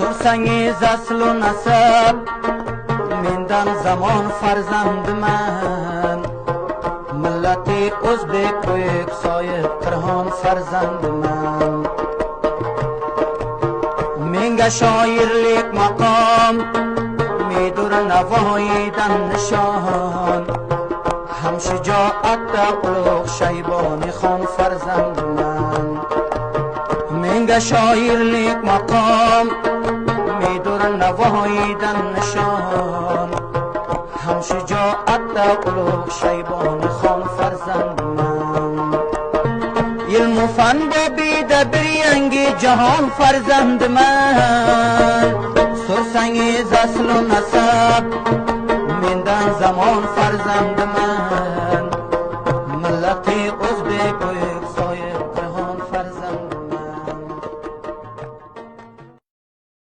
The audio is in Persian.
سرسنگیز اصل و نسب میندن زمان فرزند من ملت ازبک و یکسای کرهان فرزند من منگ شاعرlik مقام میدور نواییدن نشان هم شجاعت اغلق شیبانی خان فرزند من منگ شاعرlik مقام میدور نواییدن نشان هم شجاعت اغلق شیبانی خان فرزند من علم و فن با بیده بریانگی جهان فرزند من سرسنگیز اصل و نسب